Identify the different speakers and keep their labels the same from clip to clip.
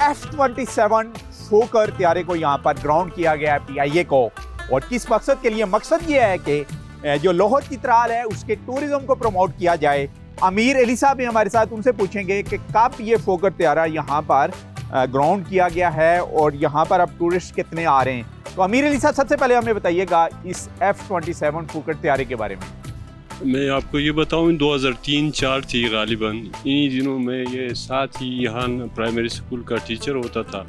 Speaker 1: F-27 फोकर त्यारे को यहाँ पर ग्राउंड किया गया है PIA को, और किस मकसद के लिए? मकसद ये है कि जो लाहौर चित्राल है उसके टूरिज्म को प्रमोट किया जाए। अमीर अली साहब भी हमारे साथ, उनसे पूछेंगे कि कब ये फोकर त्यारा यहाँ पर ग्राउंड किया गया है और यहाँ पर अब टूरिस्ट कितने आ रहे हैं। तो अमीर अली साहब, सबसे पहले हमें बताइएगा इस F-27 फोकर त्यारे के बारे में।
Speaker 2: मैं आपको ये बताऊं, 2003-04 थी गालिबन। इन्हीं दिनों में ये साथ ही यहाँ प्राइमरी स्कूल का टीचर होता था।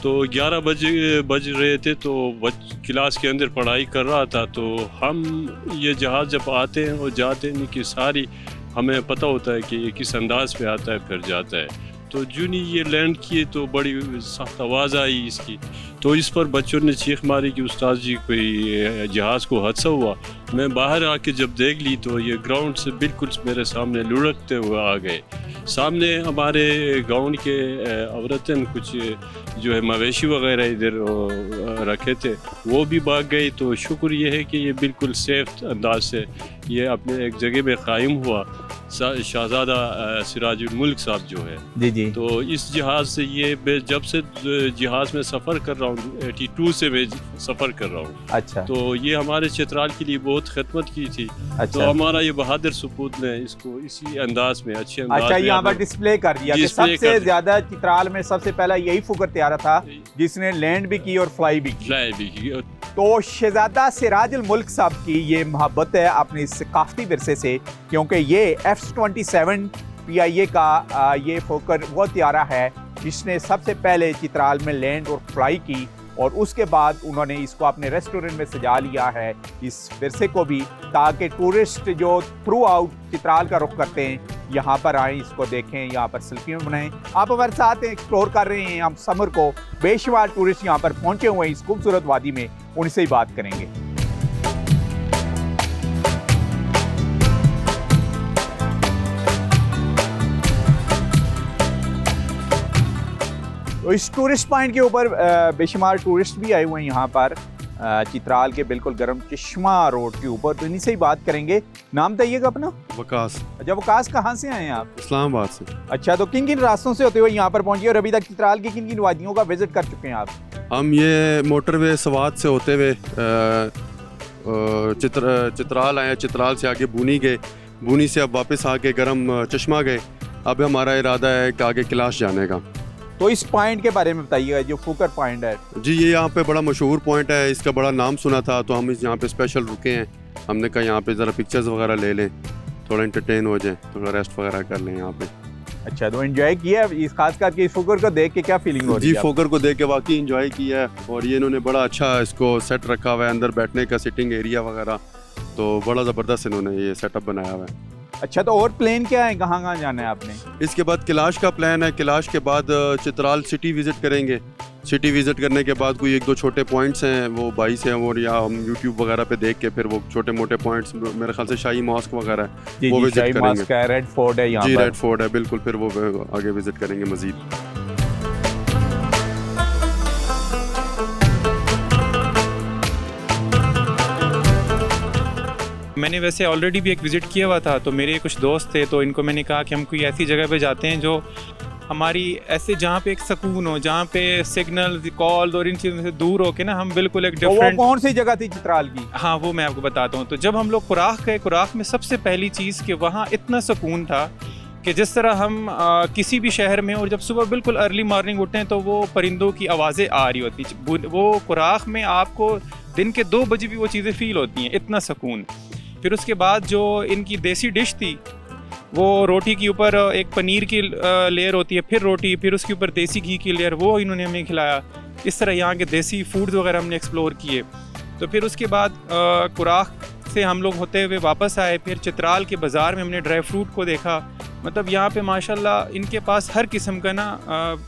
Speaker 2: तो 11 बज रहे थे, तो क्लास के अंदर पढ़ाई कर रहा था। तो हम ये जहाज़ जब आते हैं और जाते हैं कि सारी हमें पता होता है कि ये किस अंदाज पे आता है फिर जाता है। तो जूनी ये लैंड किए तो बड़ी सख्त आवाज़ आई इसकी, तो इस पर बच्चों ने चीख मारी कि उस्ताद जी कोई जहाज़ को हादसा हुआ। मैं बाहर आके जब देख ली तो ये ग्राउंड से बिल्कुल मेरे सामने लुढ़कते हुए आ गए। सामने हमारे गाँव के औरतें कुछ जो है मवेशी वगैरह इधर रखे थे, वो भी भाग गई। तो शुक्र ये है कि ये बिल्कुल सेफ अंदाज से ये अपने एक जगह में कायम हुआ। शहजादा सिराजुल मुल्क साहब जो है
Speaker 1: जी,
Speaker 2: तो इस जहाज़ से ये जब से जहाज़ में सफ़र कर रहा हूँ, 82 से मैं सफ़र कर रहा हूँ।
Speaker 1: अच्छा।
Speaker 2: तो ये हमारे चित्राल के लिए बहुत खिदमत की थी।
Speaker 1: अच्छा।
Speaker 2: तो हमारा ये बहादुर सपूत ने इसको इसी अंदाज में अच्छे अंदाज
Speaker 1: अच्छा,
Speaker 2: में
Speaker 1: यहाँ पर डिस्प्ले कर दिया कि सबसे ज्यादा चित्राल में सबसे पहला यही फोकर त्यारा था जिसने लैंड भी की और फ्लाई भी की। तो शहजादा सिराजुल मुल्क साहब की ये मोहब्बत है अपने इस सकाफती विरसे से, क्योंकि ये F-27 PIA का ये फोकर वो त्यारा है जिसने सबसे पहले चित्राल में लैंड और फ्लाई की, और उसके बाद उन्होंने इसको अपने रेस्टोरेंट में सजा लिया है इस विरसे को भी, ताकि टूरिस्ट जो थ्रू आउट चित्राल का रुख करते हैं यहाँ पर आएँ, इसको देखें, यहाँ पर सेल्फी बनाएं। आप हमारे साथ एक्सप्लोर कर रहे हैं हम समर को, बेशुमार टूरिस्ट यहाँ पर पहुँचे हुए हैं इस खूबसूरत वादी में, उनसे ही बात करेंगे। तो इस टूरिस्ट पॉइंट के ऊपर बेशुमार टूरिस्ट भी आए हुए हैं यहाँ पर चित्राल के बिल्कुल गरम चश्मा रोड के ऊपर, तो इन्हीं से ही बात करेंगे। नाम बताइएगा अपना।
Speaker 3: वकास।
Speaker 1: अच्छा, वकास कहाँ से आए हैं आप?
Speaker 3: इस्लामाबाद से।
Speaker 1: अच्छा, तो किन किन रास्तों से होते हुए यहाँ पर पहुँचे और अभी तक चित्राल की किन किन वादियों का विजिट कर चुके हैं आप?
Speaker 3: हम ये मोटरवे सवात से होते हुए चित्राल आए, चित्राल से आगे बूनी गए, बूनी से अब वापस आके गरम चश्मा गए। अब हमारा इरादा है कि आगे कैलाश जाने का।
Speaker 1: तो इस पॉइंट के बारे में बताइएगा, जो फोकर पॉइंट है।
Speaker 3: जी, ये यहाँ पे बड़ा मशहूर पॉइंट है, इसका बड़ा नाम सुना था, तो हम इस यहाँ पे स्पेशल रुके हैं। हमने कहा यहाँ पे ज़रा पिक्चर्स वगैरह ले लें, थोड़ा एंटरटेन हो जाए, थोड़ा रेस्ट वगैरह कर लें यहाँ पे।
Speaker 1: अच्छा, तो एंजॉय किया इस खास करके इस फोकर को देख के क्या फीलिंग हो रही है?
Speaker 3: जी, फोकर को देख के वाकई एंजॉय किया है, और ये इन्होंने बड़ा अच्छा इसको सेट रखा हुआ है, अंदर बैठने का सिटिंग एरिया वगैरह, तो बड़ा ज़बरदस्त इन्होंने ये सेटअप बनाया हुआ है।
Speaker 1: अच्छा, तो और प्लान क्या है, कहाँ कहाँ जाना है आपने?
Speaker 3: इसके बाद कैलाश का प्लान है। कैलाश के बाद चित्राल सिटी विज़िट करेंगे। सिटी विज़िट करने के बाद कोई 1-2 छोटे पॉइंट्स हैं, वो 22 हैं, और या हम यूट्यूब वगैरह पे देख के फिर वो छोटे मोटे पॉइंट्स, मेरे ख्याल से शाही मॉस्क वगैरह है, वो विज़िट करेंगे।
Speaker 1: रेड फोर्ट है यहाँ
Speaker 3: जी,
Speaker 1: पर।
Speaker 3: रेड फोर्ट है बिल्कुल, फिर वो आगे विज़िट करेंगे मज़ीद।
Speaker 4: मैंने वैसे ऑलरेडी भी एक विज़िट किया हुआ था, तो मेरे कुछ दोस्त थे, तो इनको मैंने कहा कि हम कोई ऐसी जगह पे जाते हैं जो हमारी ऐसे जहाँ पे एक सुकून हो, जहाँ पे सिग्नल कॉल और इन चीज़ों से दूर हो के ना हम बिल्कुल एक डिफरेंट।
Speaker 1: वो कौन सी जगह थी चित्राल की?
Speaker 4: हाँ, वो मैं आपको बताता हूँ। तो जब हम लोग कुराख गए, कुराख में सबसे पहली चीज़ कि वहाँ इतना सुकून था कि जिस तरह हम किसी भी शहर में, और जब सुबह बिल्कुल अर्ली मॉर्निंग उठें तो वो परिंदों की आवाज़ें आ रही होती, वो कुराख में आपको दिन के 2 बजे भी वो चीज़ें फ़ील होती हैं, इतना सुकून। फिर उसके बाद जो इनकी देसी डिश थी, वो रोटी के ऊपर एक पनीर की लेयर होती है, फिर रोटी, फिर उसके ऊपर देसी घी की लेयर, वो इन्होंने हमें खिलाया। इस तरह यहाँ के देसी फूड्स वगैरह हमने एक्सप्लोर किए। तो फिर उसके बाद कुराख से हम लोग होते हुए वापस आए। फिर चित्राल के बाज़ार में हमने ड्राई फ्रूट को देखा। मतलब यहाँ पे माशाल्लाह इनके पास हर किस्म का ना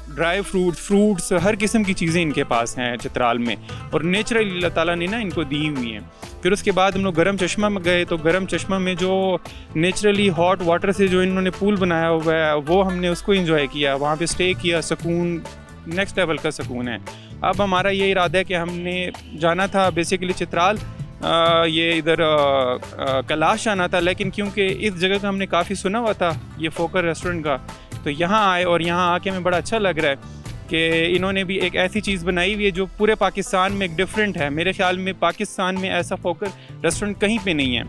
Speaker 4: ड्राई फ्रूट्स हर किस्म की चीज़ें इनके पास हैं चित्राल में, और नेचुरली अल्लाह ताला ने ना इनको दी हुई हैं। फिर उसके बाद हम लोग गरम चश्मा में गए, तो गरम चश्मा में जो नेचुरली हॉट वाटर से जो इन्होंने पूल बनाया हुआ है, वो हमने उसको एंजॉय किया, वहाँ पे स्टे किया। सुकून नेक्स्ट लेवल का सुकून है। अब हमारा ये इरादा है कि हमने जाना था बेसिकली चित्राल, ये इधर कैलाश आना था, लेकिन क्योंकि इस जगह का हमने काफ़ी सुना हुआ था, ये फोकर रेस्टोरेंट का, तो यहाँ आए और यहाँ आके हमें बड़ा अच्छा लग रहा है। कि इन्होंने भी एक ऐसी चीज़ बनाई हुई है जो पूरे पाकिस्तान में एक डिफरेंट है। मेरे ख्याल में पाकिस्तान में ऐसा फोकर रेस्टोरेंट कहीं पे नहीं है।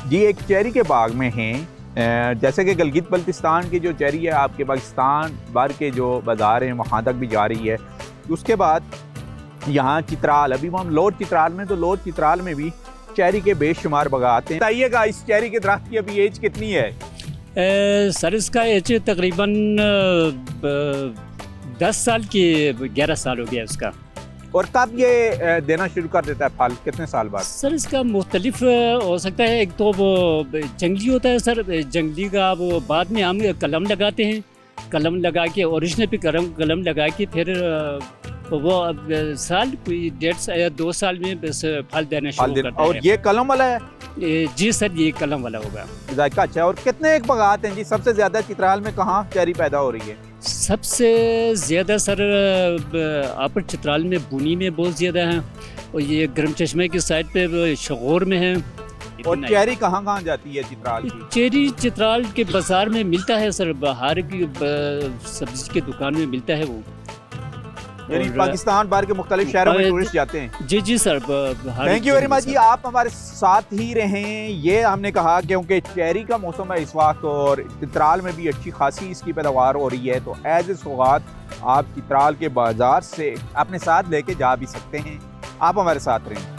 Speaker 1: जी एक चेरी के बाग में हैं, जैसे कि गिलगित बल्तिस्तान की जो चेरी है आपके पाकिस्तान भर के जो बाज़ार हैं वहाँ तक भी जा रही है। उसके बाद यहाँ चित्राल, अभी हम लोअर चित्राल में, तो लोअर चित्राल में भी चेरी के बेशुमार बागात हैं। बताइएगा इस चेरी के दरख्त की अभी एज कितनी है?
Speaker 5: सर इसका एज तकरीबन 10 साल की 11 साल हो गया उसका।
Speaker 1: और कब ये देना शुरू कर देता है फल, कितने साल बाद?
Speaker 5: सर इसका मुख्तलिफ हो सकता है, एक तो वो जंगली होता है सर, जंगली का वो बाद में हम कलम लगाते हैं, कलम लगा के ओरिजिनल पे कलम लगा के फिर वो अब साल कोई 1.5 या 2 साल में बस फल देना शुरू करता है।
Speaker 1: और ये कलम वाला है?
Speaker 5: जी सर ये कलम वाला होगा।
Speaker 1: जायका अच्छा है। और कितने एक बागात हैं जी? सबसे ज़्यादा चित्राल में कहाँ चेरी पैदा हो रही है?
Speaker 5: सबसे ज़्यादा सर अपर चित्राल में, बुनी में बहुत ज़्यादा है, और ये गर्म चश्मे की साइड पे शगोर में है।
Speaker 1: और चेरी कहाँ कहाँ जाती है चित्राल की?
Speaker 5: चेरी चित्राल के बाजार में मिलता है सर, बाहर की सब्जी की दुकान में मिलता है वो।
Speaker 1: यानी पाकिस्तान भर के मुख्तलिफ शहरों में टूरिस्ट जाते हैं।
Speaker 5: जी जी sir.
Speaker 1: Thank you very much जी, आप हमारे साथ ही रहें। ये हमने कहा क्योंकि चेरी का मौसम है इस वक्त और चित्राल में भी अच्छी खासी इसकी पैदावार हो रही है, तो एज ए सौगात आप चित्राल के बाजार से अपने साथ लेके जा भी सकते हैं। आप हमारे साथ रहें।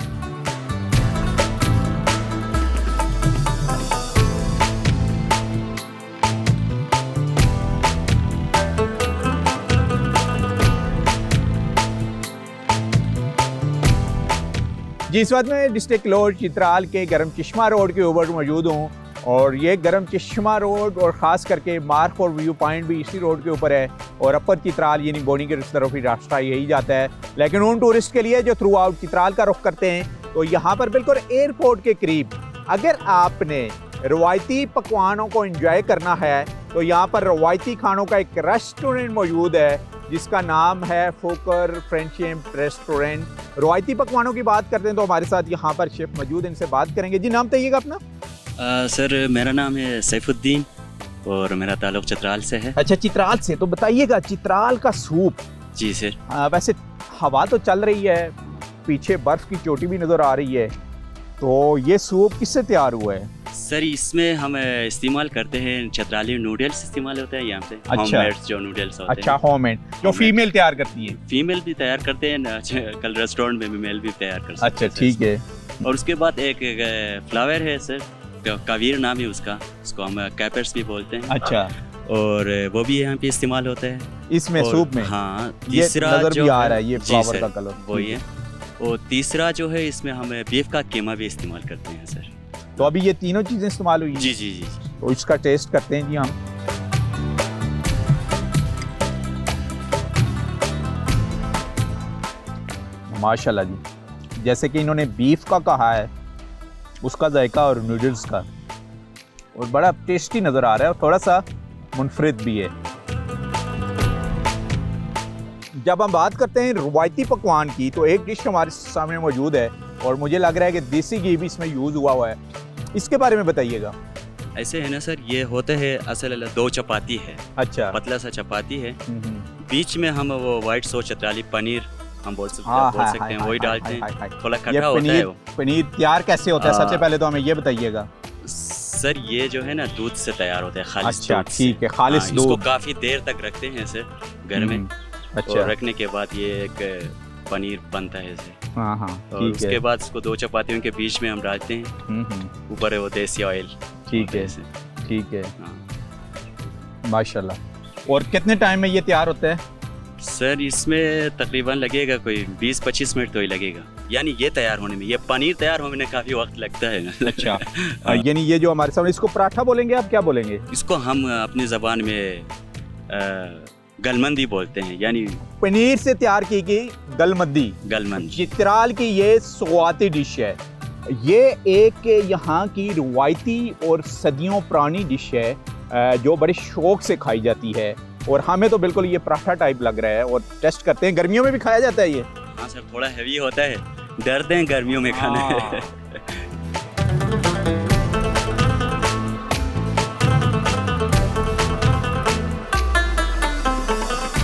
Speaker 1: जी इस वक्त मैं डिस्ट्रिक्ट लोअर चित्राल के गरम चश्मा रोड के ऊपर मौजूद हूँ, और ये गरम चश्मा रोड और ख़ास करके मार्क और व्यू पॉइंट भी इसी रोड के ऊपर है, और अपर चित्राल यानी बोनी के तरफ ही रास्ता यही जाता है। लेकिन उन टूरिस्ट के लिए जो थ्रू आउट चित्राल का रुख करते हैं, तो यहाँ पर बिल्कुल एयरपोर्ट के करीब अगर आपने रवायती पकवानों को एंजॉय करना है, तो यहाँ पर रवायती खानों का एक रेस्टोरेंट मौजूद है जिसका नाम है फोकर फ्रेंडशिप रेस्टोरेंट। रवायती पकवानों की बात करते हैं तो हमारे साथ यहाँ पर शेफ मौजूद हैं, इनसे बात करेंगे। जी नाम बताइएगा अपना?
Speaker 6: सर मेरा नाम है सैफुद्दीन और मेरा ताल्लुक चित्राल से है।
Speaker 1: अच्छा चित्राल से, तो बताइएगा चित्राल का सूप।
Speaker 6: जी सर।
Speaker 1: वैसे हवा तो चल रही है, पीछे बर्फ की चोटी भी नज़र आ रही है, तो ये सूप किससे तैयार हुआ है?
Speaker 6: सर इसमें हम इस्तेमाल करते हैं चित्राली नूडल्स इस्तेमाल होता है यहाँ पे।
Speaker 1: अच्छा।
Speaker 6: होममेड जो नूडल्स होते
Speaker 1: अच्छा
Speaker 6: हैं।
Speaker 1: होममेड जो फीमेल तैयार करती है?
Speaker 6: फीमेल भी तैयार करते हैं, कल रेस्टोरेंट में भी मेल भी तैयार कर सकते हैं।
Speaker 1: अच्छा ठीक है।
Speaker 6: और उसके बाद एक फ्लावर है सर, कावीर नाम है उसका, उसको हम कैपर्स भी बोलते हैं।
Speaker 1: अच्छा।
Speaker 6: और वो भी यहाँ पे इस्तेमाल होता है
Speaker 1: इसमें सूप में?
Speaker 6: हाँ।
Speaker 1: तीसरा नजर भी आ रहा है ये फ्लावर का कलर,
Speaker 6: वही है। और तीसरा जो है इसमें हम बीफ का कीमा भी इस्तेमाल करते हैं सर।
Speaker 1: तो अभी ये तीनों चीजें इस्तेमाल हुई हैं?
Speaker 6: जी जी जी।
Speaker 1: तो इसका टेस्ट करते हैं जी हम। माशाल्लाह जी, जैसे कि इन्होंने बीफ का कहा है, उसका जायका और नूडल्स का, और बड़ा टेस्टी नज़र आ रहा है और थोड़ा सा मुनफरिद भी है। जब हम बात करते हैं रवायती पकवान की, तो एक डिश हमारे सामने मौजूद है और मुझे लग रहा है कि देसी घी भी इसमें यूज़ हुआ है। इसके बारे में बताइएगा।
Speaker 6: ऐसे है ना सर, ये होते हैं असल 2 चपाती है। अच्छा। पतला सा चपाती है, बीच में हम वो वाइट सॉस चित्राली पनीर हम बोल सकते हैं वही डालते हैं। थोड़ा खट्टा होता है वो।
Speaker 1: पनीर तैयार कैसे होता है सबसे पहले तो हमें ये बताइएगा।
Speaker 6: सर ये जो है ना दूध से तैयार होता है, खालिस।
Speaker 1: अच्छा ठीक है, खालिस दूध।
Speaker 6: इसको काफी देर तक रखते हैं सर घर में। अच्छा। और रखने के बाद ये एक पनीर बनता है इसे।
Speaker 1: हाँ हाँ।
Speaker 6: और उसके बाद इसको 2 चपातियों के बीच में हम डालते हैं, ऊपर है वो देसी ऑयल। ठीक है
Speaker 1: ठीक है। माशाल्लाह। और कितने टाइम में ये तैयार होता है?
Speaker 6: सर इसमें तकरीबन लगेगा कोई 20-25 मिनट तो ही लगेगा, यानी ये तैयार होने में। ये पनीर तैयार होने में काफ़ी वक्त लगता है।
Speaker 1: अच्छा। यानी ये जो हमारे सामने, इसको पराठा बोलेंगे आप, क्या बोलेंगे
Speaker 6: इसको? हम अपनी ज़बान में गलमंदी बोलते हैं, यानी
Speaker 1: पनीर से तैयार की गई गलमंदी। चित्राल की ये सौगाती डिश है। ये एक यहाँ की रवायती और सदियों पुरानी डिश है जो बड़े शौक से खाई जाती है, और हमें तो बिल्कुल ये पराठा टाइप लग रहा है। और टेस्ट करते हैं, गर्मियों में भी खाया जाता है ये?
Speaker 6: हाँ सर, थोड़ा हैवी होता है, डरते हैं गर्मियों में खाने।
Speaker 1: हैं।